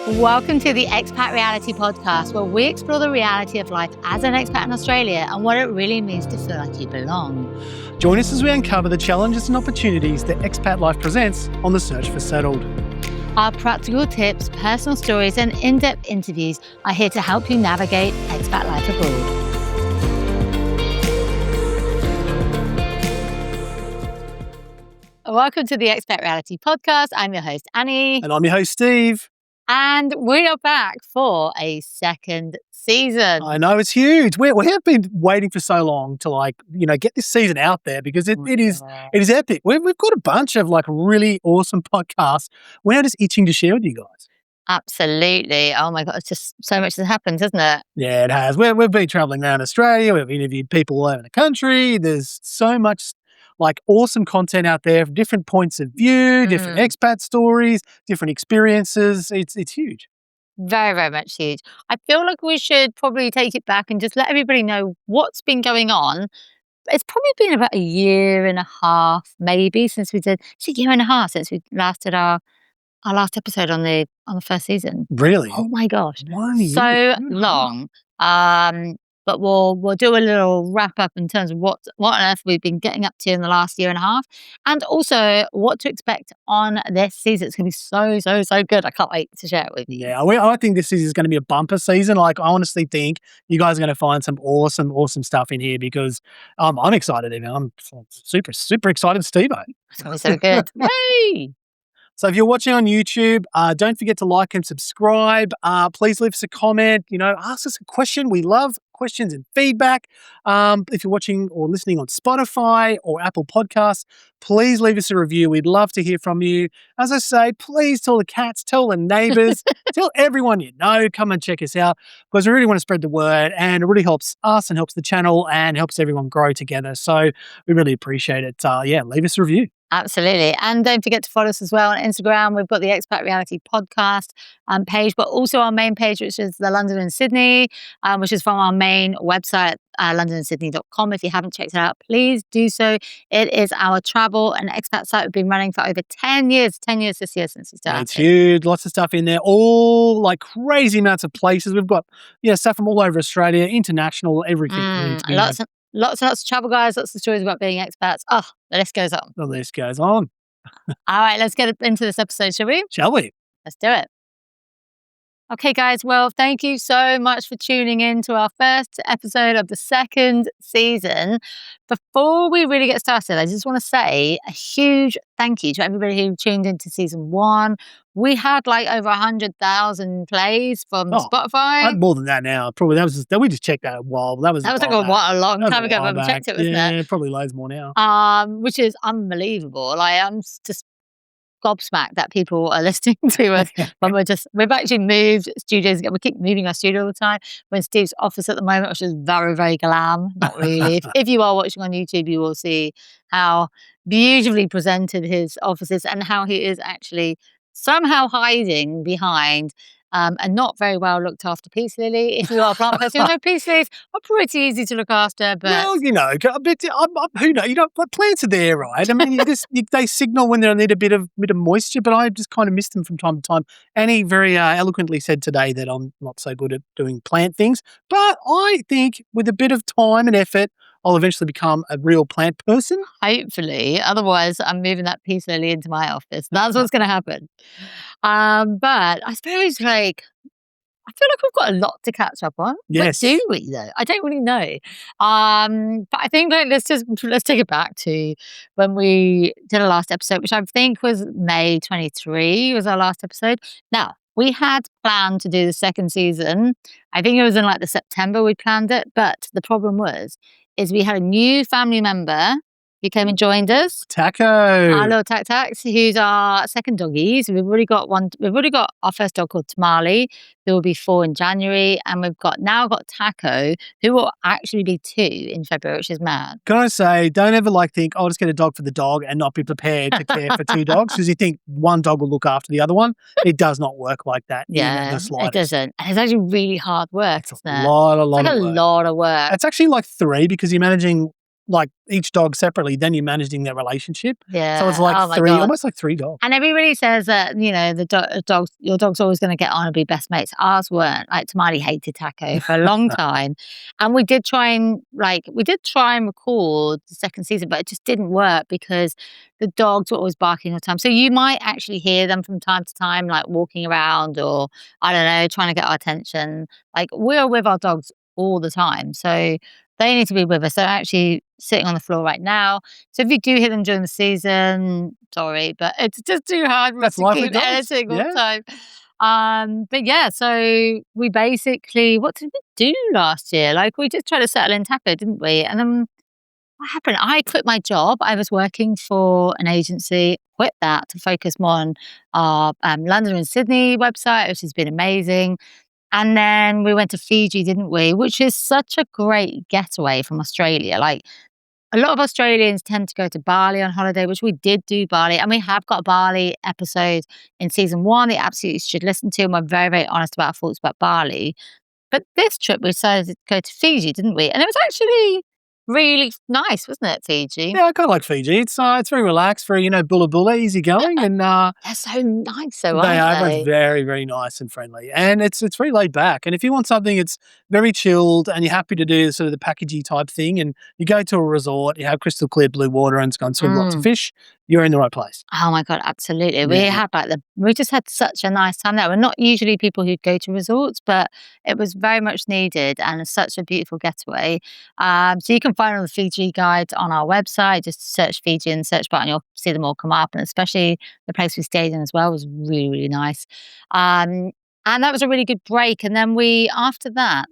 Welcome to the Expat Reality Podcast, where we explore the reality of life as an expat in Australia and what it really means to feel like you belong. Join us as we uncover the challenges and opportunities that expat life presents on the search for settled. Our practical tips, personal stories, and in-depth interviews are here to help you navigate expat life abroad. Welcome to the Expat Reality Podcast. I'm your host, Annie. And I'm your host, Steve. And we are back for a second season. I know, it's huge. We have been waiting for so long to get this season out there because it is epic. We've got a bunch of really awesome podcasts. We're just itching to share with you guys. Absolutely. Oh my God, it's just so much has happened, hasn't it? Yeah, it has. We've been traveling around Australia. We've interviewed people all over the country. There's so much awesome content out there from different points of view, different expat stories, different experiences. It's huge. Very, very much huge. I feel like we should probably take it back and just let everybody know what's been going on. It's probably been about a year and a half, maybe, since we did. It's a year and a half since we last did our last episode on the first season. Really? Oh my gosh, 1 year. so long. But we'll do a little wrap up in terms of what on earth we've been getting up to in the last year and a half, and also what to expect on this season. It's going to be so good. I can't wait to share it with you. Yeah, I think this season is going to be a bumper season. I honestly think you guys are going to find some awesome stuff in here because I'm excited. I'm super excited, Steve-o. It's going to be so good. Hey! So if you're watching on YouTube, don't forget to like and subscribe. Please leave us a comment. Ask us a question. We love questions and feedback. If you're watching or listening on Spotify or Apple Podcasts, please leave us a review. We'd love to hear from you. As I say, please tell the cats, tell the neighbours, tell everyone you know. Come and check us out because we really want to spread the word, and it really helps us and helps the channel and helps everyone grow together. So we really appreciate it. Leave us a review. Absolutely. And don't forget to follow us as well on Instagram. We've got the Expat Reality Podcast page, but also our main page, which is the London and Sydney, which is from our main website, londonandsydney.com. If you haven't checked it out, please do so. It is our travel and expat site we've been running for over 10 years. 10 years this year since we started. It's huge. Lots of stuff in there. All crazy amounts of places. We've got stuff from all over Australia, international, everything. Lots and lots of travel guys, lots of stories about being expats. Oh, the list goes on. The list goes on. All right, let's get into this episode, shall we? Shall we? Let's do it. Okay, guys. Well, thank you so much for tuning in to our first episode of the second season. Before we really get started, I just want to say a huge thank you to everybody who tuned into season 1. We had over 100,000 plays from Spotify. More than that now. Probably we just checked that a while. That was a long time ago when we checked it, wasn't it? Yeah, probably loads more now. Which is unbelievable. I'm just gobsmacked that people are listening to us when we've actually moved studios. We keep moving our studio all the time. We're in Steve's office at the moment, which is very, very glam. Not really. if you are watching on YouTube, you will see how beautifully presented his office is and how he is actually somehow hiding behind a not very well looked after peace lily. If you are a plant person, peace lilies are pretty easy to look after. But who knows? Plants are there, right? I mean, they signal when they need a bit of moisture. But I just kind of miss them from time to time. Annie very eloquently said today that I'm not so good at doing plant things, but I think with a bit of time and effort, I'll eventually become a real plant person. Hopefully. Otherwise, I'm moving that peace lily into my office. That's what's going to happen. But I suppose, I feel like we've got a lot to catch up on. Yes. But do we, though? I don't really know. But I think let's take it back to when we did our last episode, which I think was May 23 was our last episode. Now, we had planned to do the second season. I think it was in the September we planned it. But the problem is we had a new family member who came and joined us. Taco. Our little Tax, who's our second doggies. We've already got our first dog called Tamale, who will be 4 in January. And we've now got Taco, who will actually be 2 in February, which is mad. Can I say, don't ever think, I'll just get a dog for the dog and not be prepared to care for 2 dogs because you think one dog will look after the other one. It does not work like that. Yeah, it doesn't. And it's actually really hard work, isn't it? A lot of work. Lot of work. It's actually 3 because you're managing like each dog separately, then you're managing their relationship. So it's Yeah. like Oh my three, God. almost like 3 dogs. And everybody says that, the dogs, your dog's always going to get on and be best mates. Ours weren't. Like Tamale hated Taco for a long time. And we did try and record the second season, but it just didn't work because the dogs were always barking all the time. So you might actually hear them from time to time, like walking around or, I don't know, trying to get our attention. Like we're with our dogs all the time. So they need to be with us. They're actually sitting on the floor right now. So if you do hear them during the season, sorry, but it's just too hard for us That's to life with keep dogs. editing all the Yeah. time. But yeah, so we basically, what did we do last year? Like we just tried to settle in Taco, didn't we? And then what happened? I quit my job. I was working for an agency, quit that to focus more on our London and Sydney website, which has been amazing. And then we went to Fiji, didn't we? Which is such a great getaway from Australia. Like a lot of Australians tend to go to Bali on holiday, which we did do Bali. And we have got a Bali episode in season 1 that you absolutely should listen to. And we're very, very honest about our thoughts about Bali. But this trip, we decided to go to Fiji, didn't we? And it was actually really nice, wasn't it, Fiji? Yeah, I kinda like Fiji. It's very relaxed, very, bulla bulla, easygoing, and, They're so nice, though, they aren't are. Everyone's they? very, very nice and friendly, and it's very laid back, and if you want something that's very chilled and you're happy to do sort of the packagey type thing and you go to a resort, you have crystal clear blue water and go and swim lots of Mm. fish, you're in the right place. Oh my God, absolutely. Yeah. We just had such a nice time there. We're not usually people who go to resorts, but it was very much needed and it's such a beautiful getaway. So you can find all the Fiji guides on our website. Just search Fiji in the search button, you'll see them all come up. And especially the place we stayed in as well was really, really nice. And that was a really good break. And then after that,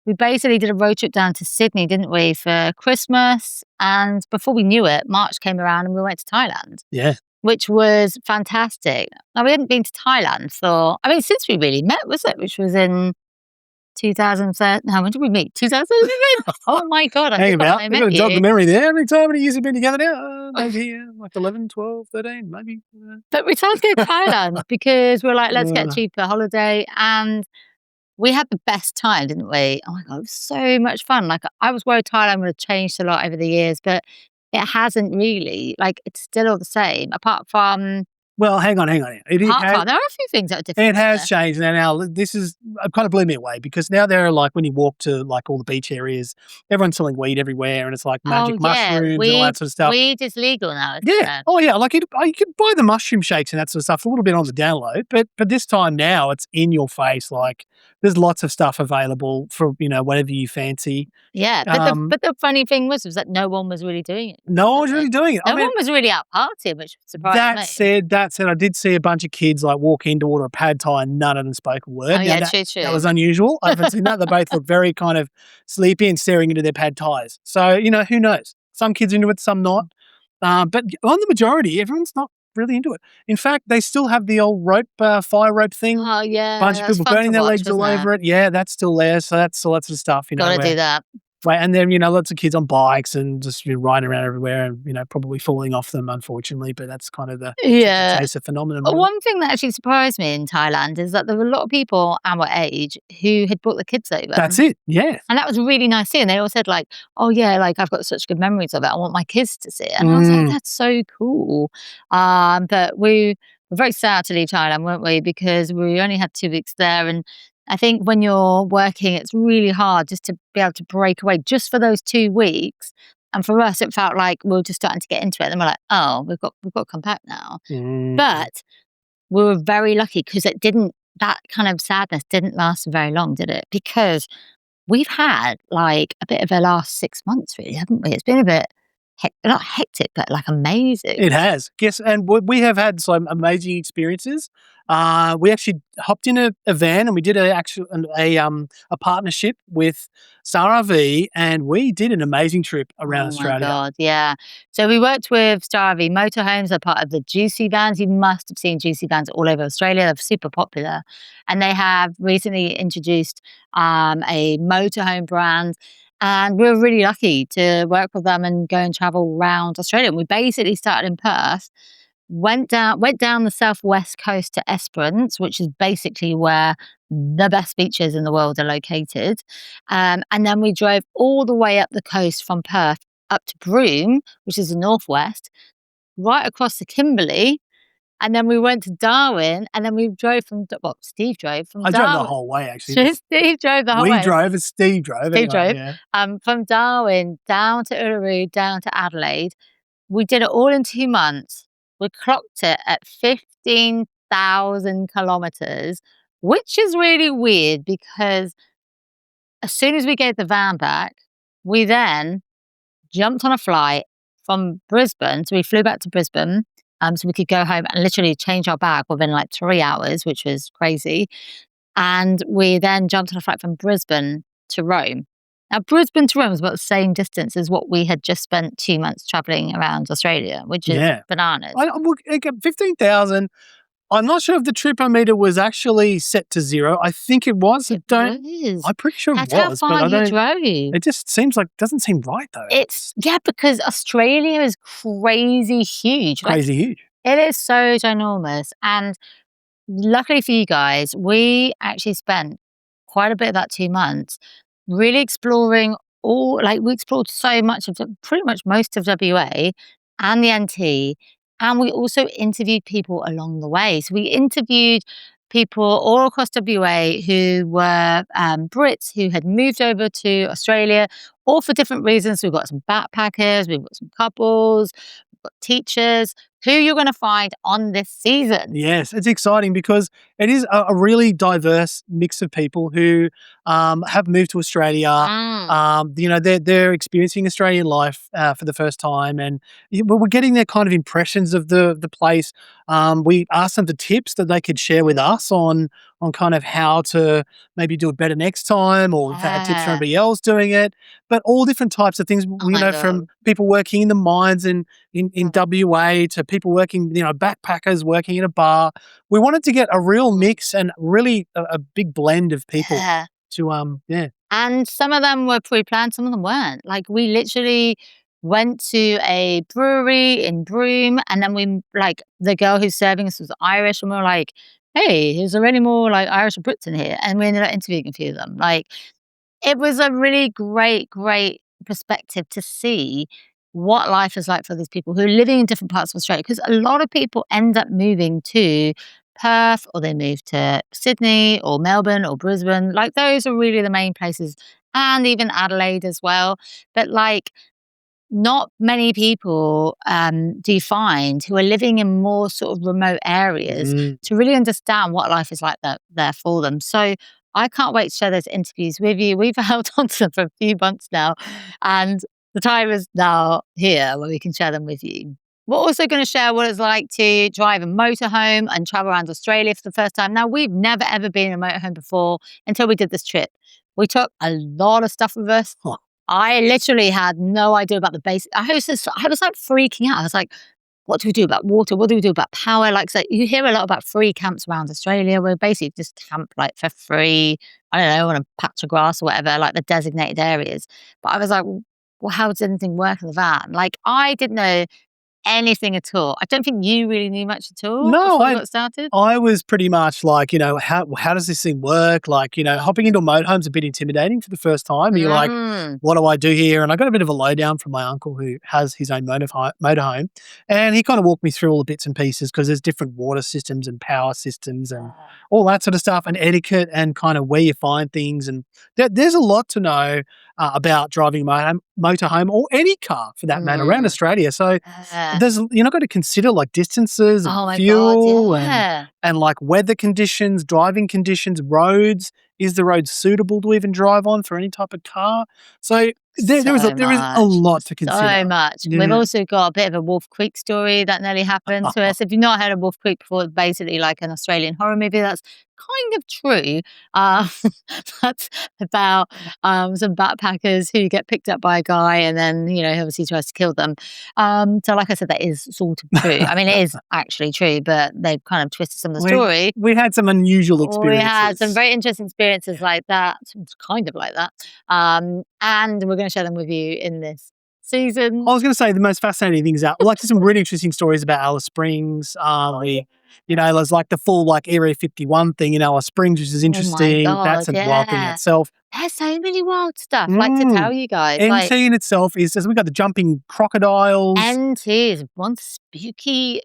we basically did a road trip down to Sydney, didn't we, for Christmas? And before we knew it, March came around and we went to Thailand, Yeah. which was fantastic. Now, we hadn't been to Thailand since we really met, was it? Which was in 2013. No, when did we meet? 2011? Oh my God, I Hang forgot about. when I You've met got to jog the you. memory there. How many years have been together now? Maybe like 11, 12, 13, maybe. But we decided to go to Thailand because we were like, let's get a Uh, cheaper holiday. And we had the best time, didn't we? Oh my God, it was so much fun. Like I was worried Thailand would have changed a lot over the years, but it hasn't really. Like it's still all the same, well, hang on. apart from there are a few things that are different. It has changed now. This is kind of blew me away because now there are like when you walk to like all the beach areas, everyone's selling weed everywhere, and it's like magic mushrooms and all that sort of stuff. Weed is legal now, isn't Yeah. it? Oh, yeah. Like you could buy the mushroom shakes and that sort of stuff a little bit on the download, but this time now it's in your face. Like there's lots of stuff available for whatever you fancy. Yeah, but the funny thing was that no one was really doing it. No one was really doing it. No one was really out partying, which surprised me. That said, I did see a bunch of kids like walk in to order a pad thai and none of them spoke a word. Oh Now, yeah, that, true. that was unusual. I haven't seen that. They both look very kind of sleepy and staring into their pad thais. So, who knows? Some kids are into it, some not. But on the majority, everyone's not really into it. In fact, they still have the old rope, fire rope thing. Oh yeah, Bunch of that's people fun burning to their watch, legs all wasn't over it. Yeah, that's still there. So that's all that sort of stuff. Gotta do that. And then, lots of kids on bikes and just riding around everywhere and, probably falling off them, unfortunately. But that's kind of the Yeah. chaser phenomenon. But really. one thing that actually surprised me in Thailand is that there were a lot of people our age who had brought their kids over. That's it. Yeah. And that was really nice to see. And they all said like, oh yeah, like I've got such good memories of it. I want my kids to see it. And I was like, that's so cool. But we were very sad to leave Thailand, weren't we? Because we only had 2 weeks there. And I think when you're working, it's really hard just to be able to break away just for those 2 weeks. And for us, it felt like we were just starting to get into it. And we're like, oh, we've got to come back now. But we were very lucky because that kind of sadness didn't last very long, did it? Because we've had like a bit of a last 6 months, really, haven't we? It's been a bit not hectic, but like amazing. It has. Yes, and we have had some amazing experiences. We actually hopped in a van and we did a partnership with Star RV and we did an amazing trip around Australia. Oh my God, yeah. So we worked with Star RV Motorhomes. They're part of the Juicy vans. You must have seen Juicy vans all over Australia. They're super popular. And they have recently introduced a motorhome brand. And we were really lucky to work with them and go and travel around Australia. And we basically started in Perth, went down the southwest coast to Esperance, which is basically where the best beaches in the world are located. And then we drove all the way up the coast from Perth up to Broome, which is the northwest, right across the Kimberley, and then we went to Darwin, and then we drove from Steve drove from I drove the Darwin. whole way, actually. but Steve drove the whole We way. drove and Steve drove. Steve anyway, drove. Yeah. From Darwin down to Uluru, down to Adelaide. We did it all in 2 months. We clocked it at 15,000 kilometers, which is really weird because as soon as we gave the van back, we then jumped on a flight from Brisbane. So we flew back to Brisbane, so we could go home and literally change our bag within like 3 hours, which was crazy. And we then jumped on a flight from Brisbane to Rome. Now, Brisbane to Rome is about the same distance as what we had just spent 2 months traveling around Australia, which is Yeah. bananas. 15,000. I'm not sure if the tripometer was actually set to 0. I think it was. It I'm pretty sure That's it how was, but far I you don't. drove. It just doesn't seem right though. Because Australia is crazy huge. Like, Crazy huge. it is so ginormous. And luckily for you guys, we actually spent quite a bit of that 2 months really exploring we explored so much of pretty much most of WA and the NT. And we also interviewed people along the way. So we interviewed people all across WA who were Brits who had moved over to Australia, all for different reasons. We've got some backpackers, we've got some couples, we've got teachers, who you're going to find on this season. Yes, it's exciting because it is a really diverse mix of people who have moved to Australia. They're experiencing Australian life for the first time, and we're getting their kind of impressions of the place. We asked them for tips that they could share with us on kind of how to maybe do it better next time, or if they had tips for Yeah. anybody else doing it. But all different types of things. Oh my From God. people working in the mines in WA to people working, backpackers working in a bar. We wanted to get a real mix and really a big blend of people Yeah. to And some of them were pre-planned, some of them weren't. Like, we literally went to a brewery in Broome, and then the girl who's serving us was Irish, and we were like, "Hey, is there any more like Irish or Brits in here?" And we ended up interviewing a few of them. Like, it was a really great, great perspective to see what life is like for these people who are living in different parts of Australia. Because a lot of people end up moving to Perth, or they move to Sydney or Melbourne or Brisbane. Like, those are really the main places, and even Adelaide as well. But like, not many people do you find who are living in more sort of remote areas to really understand what life is like there for them. So I can't wait to share those interviews with you. We've held on to them for a few months now, and the time is now here where we can share them with you. We're also going to share what it's like to drive a motorhome and travel around Australia for the first time. Now, we've never ever been in a motorhome before until we did this trip. We took a lot of stuff with us. Huh. I literally had no idea about the basics. I was like freaking out. I was like, what do we do about water? What do we do about power? Like, so you hear a lot about free camps around Australia where basically just camp like for free, I don't know, on a patch of grass or whatever, like the designated areas. But I was like, well, how does anything work in the van? Like, I didn't know anything at all. I don't think you really knew much at all No, before you got started. I was pretty much like, how does this thing work? Like, hopping into a motorhome's a bit intimidating for the first time. You're like, what do I do here? And I got a bit of a lowdown from my uncle who has his own motorhome, and he kind of walked me through all the bits and pieces because there's different water systems and power systems and all that sort of stuff, and etiquette and kind of where you find things. And there's a lot to know about driving a motorhome or any car for that matter around Australia. So there's got to consider like distances and Oh my fuel God, yeah. and like weather conditions, driving conditions, roads. Is the road suitable to even drive on for any type of car? So there is a lot to consider. So much. Yeah. We've also got a bit of a Wolf Creek story that nearly happened to us. If you've not heard of Wolf Creek before, it's basically like an Australian horror movie. That's kind of true. That's about some backpackers who get picked up by a guy, and then he obviously tries to kill them. So like I said, that is sort of true. I mean, it is actually true, but they've kind of twisted some of the story. We had some unusual experiences. We had some very interesting experiences like that. It's kind of like that. And we're going to share them with you in this season. I was going to say the most fascinating things there's some really interesting stories about Alice Springs. You know, there's like the full like Area 51 thing in Alice Springs, which is interesting. That's a God, wild thing in yeah. itself. There's so many wild stuff, like, to tell you guys, NT like, in itself is, we've got the jumping crocodiles NT is one spooky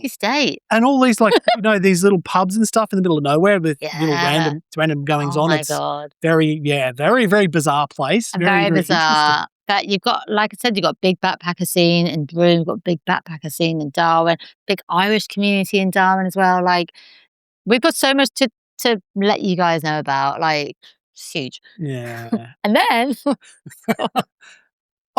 state. and all these like, you know, these little pubs and stuff in the middle of nowhere with little Yeah. random goings Oh on. my It's God. very, very bizarre place. Very interesting. bizarre. But you've got, like I said, you've got big backpacker scene in Broome, you've got big backpacker scene in Darwin, big Irish community in Darwin as well. Like, we've got so much to let you guys know about. Like, it's huge. Yeah. And then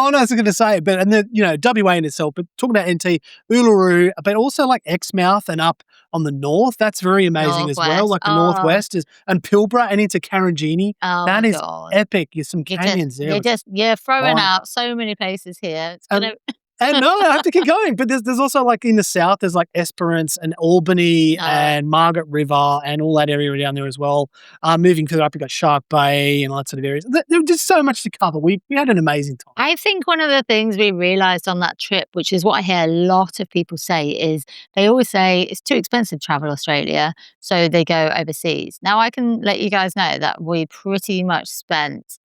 Oh, no, I was going to say, but, and then, you know, WA in itself, but talking about NT, Uluru, but also like Exmouth and up on the north, that's very amazing as well. Northwest. Like the Oh. northwest is, and Pilbara and into Karanjini. Oh That my is God. epic. There's some canyons there. You're throwing Fine. out so many places here. It's Um, gonna And no, I have to keep going. But there's also like in the south, there's like Esperance and Albany Oh. and Margaret River and all that area down there as well. Moving further up, you've got Shark Bay and all that sort of areas. There was just so much to cover. We had an amazing time. I think one of the things we realised on that trip, which is what I hear a lot of people say, is they always say it's too expensive to travel Australia, so they go overseas. Now, I can let you guys know that we pretty much spent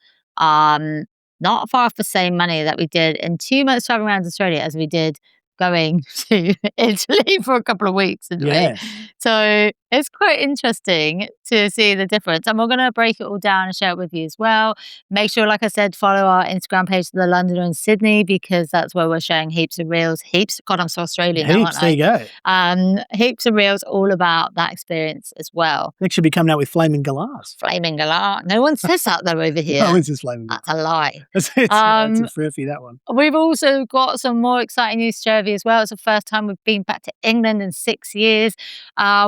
not far off the same money that we did in 2 months traveling around Australia as we did going to Italy for a couple of weeks. Yeah. So it's quite interesting to see the difference. And we're going to break it all down and share it with you as well. Make sure, like I said, follow our Instagram page, The Londoner in Sydney, because that's where we're sharing heaps of reels. God, I'm so Australian now, aren't Heaps, there you go. I? Heaps of reels all about that experience as well. Next should be coming out with Flaming Galahs. Flaming Galah. No one says that though over here. Oh, it's just Flaming Galahs. That's a lie. It's a furphy, that one. We've also got some more exciting news to share with you as well. It's the first time we've been back to England in 6 years.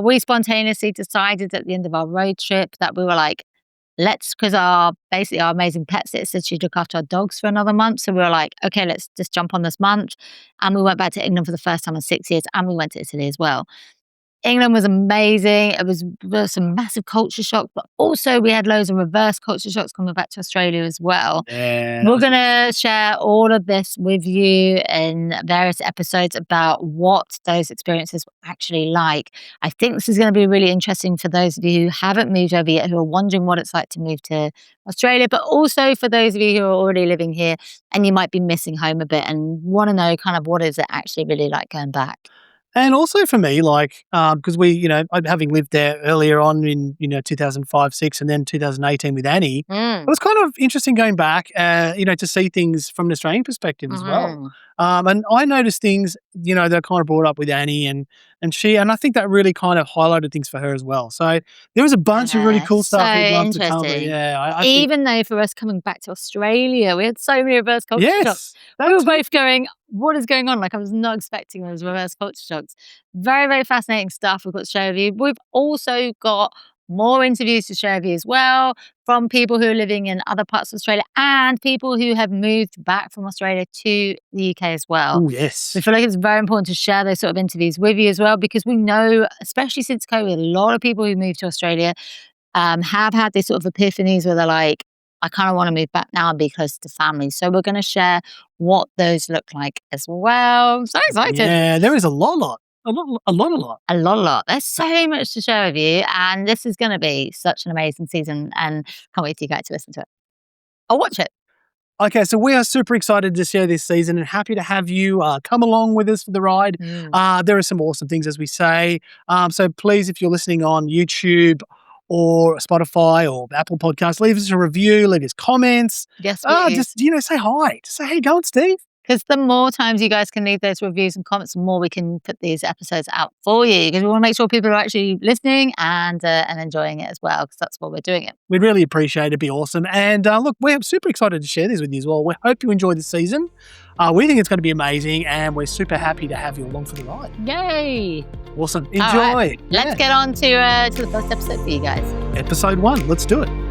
We spontaneously decided at the end of our road trip that we were like, because our amazing pet sitter said she'd look after our dogs for another month. So we were like, okay, let's just jump on this month. And we went back to England for the first time in 6 years, and we went to Italy as well. England was amazing. There was some massive culture shock, but also we had loads of reverse culture shocks coming back to Australia as well. Yeah, we're going to share all of this with you in various episodes about what those experiences were actually like. I think this is going to be really interesting for those of you who haven't moved over yet, who are wondering what it's like to move to Australia, but also for those of you who are already living here and you might be missing home a bit and want to know kind of what is it actually really like going back. And also for me, like, because we, you know, having lived there earlier on in, 2005, 6, and then 2018 with Annie, it was kind of interesting going back, to see things from an Australian perspective as well. And I noticed things, that I kind of brought up with Annie and I think that really kind of highlighted things for her as well. So there was a bunch of really cool stuff we'd love to cover. Yeah, I Even though for us coming back to Australia, we had so many reverse culture shocks. We were both going, what is going on? Like, I was not expecting those reverse culture shocks. Very, very fascinating stuff we've got to share with you. We've also got more interviews to share with you as well from people who are living in other parts of Australia and people who have moved back from Australia to the UK as well. Oh, yes. We feel like it's very important to share those sort of interviews with you as well, because we know, especially since COVID, a lot of people who moved to Australia have had these sort of epiphanies where they're like, I kind of want to move back now and be closer to family. So we're going to share what those look like as well. I'm so excited. Yeah, there is a lot. A lot. There's so much to share with you, and this is going to be such an amazing season, and can't wait for you guys to listen to it. I'll watch it. Okay, so we are super excited to share this season and happy to have you come along with us for the ride. There are some awesome things, as we say. So please, if you're listening on YouTube or Spotify or Apple Podcasts, leave us a review, leave us comments. Yes, please. Just, say hi. Just say, hey, go on, Steve. Because the more times you guys can leave those reviews and comments, the more we can put these episodes out for you. Because we want to make sure people are actually listening and enjoying it as well, because that's what we're doing it. We'd really appreciate it. It'd be awesome. And look, we're super excited to share this with you as well. We hope you enjoy this season. We think it's going to be amazing, and we're super happy to have you along for the ride. Yay! Awesome. Enjoy. All right. Let's get on to the first episode for you guys. Episode 1. Let's do it.